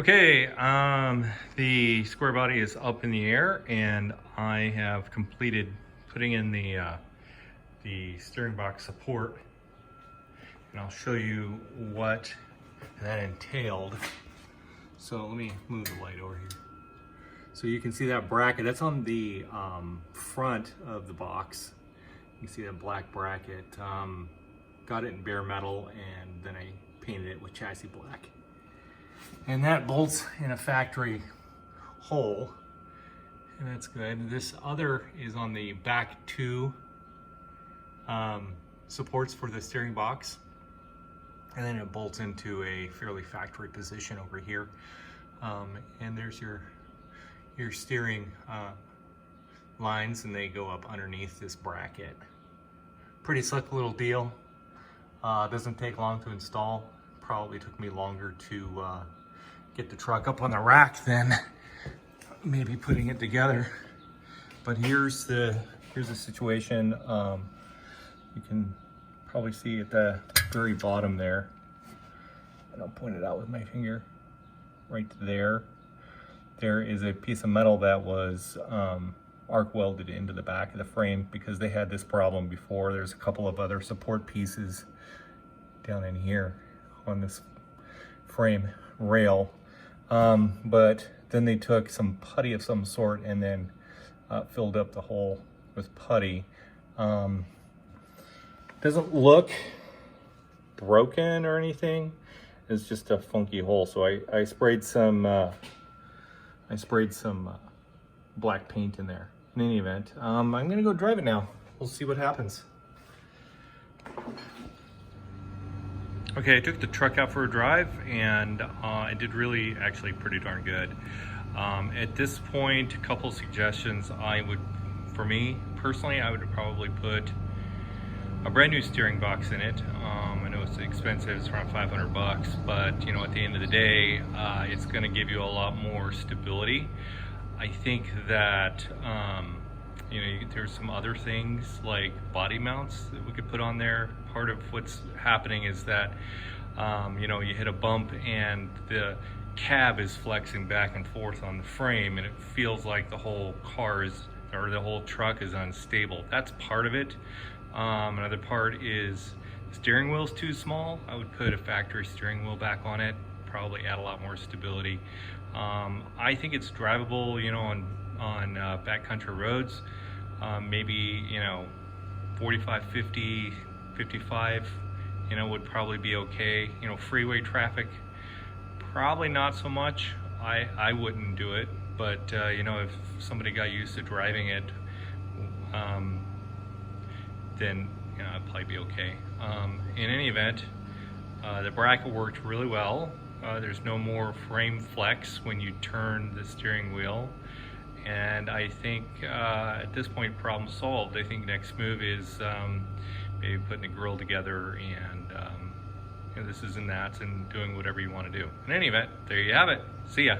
Okay, the square body is up in the air, and I have completed putting in the steering box support, and I'll show you what that entailed. So let me move the light over here. So you can see that bracket, that's on the front of the box. You can see that black bracket. Got it in bare metal, and then I painted it with chassis black. And that bolts in a factory hole, and that's good. This other is on the back two supports for the steering box, and then it bolts into a fairly factory position over here. And there's your steering lines, and they go up underneath this bracket. Pretty slick little deal. Doesn't take long to install. Probably took me longer to get the truck up on the rack than maybe putting it together. But here's the situation. You can probably see at the very bottom there, and I'll point it out with my finger, right there. There is a piece of metal that was arc welded into the back of the frame because they had this problem before. There's a couple of other support pieces down in here on this frame rail, but then they took some putty of some sort and then filled up the hole with putty. Doesn't look broken or anything. It's just a funky hole. So I sprayed some black paint in there. In any event, I'm gonna go drive it now. We'll see what happens. Okay, I took the truck out for a drive, and it did really actually pretty darn good. At this point, a couple suggestions. For me personally, I would probably put a brand new steering box in it. I know it's expensive, it's around 500 bucks, but you know, at the end of the day, it's gonna give you a lot more stability. I think that you know, there's some other things like body mounts that we could put on there. Part of what's happening is that you know, you hit a bump and the cab is flexing back and forth on the frame, and it feels like the whole car is, or the whole truck is unstable. That's part of it. Another part is the steering wheel's too small. I would put a factory steering wheel back on it, probably add a lot more stability. I think it's drivable, you know, on backcountry roads. Maybe, you know, 45, 50, 55, you know, would probably be okay. You know, freeway traffic, probably not so much. I wouldn't do it, but you know, if somebody got used to driving it, then you know, it'd probably be okay. In any event, the bracket worked really well. There's no more frame flex when you turn the steering wheel. And I think at this point, problem solved. I think next move is maybe putting a grill together and you know, this is and that's, and doing whatever you want to do. In any event, there you have it. See ya.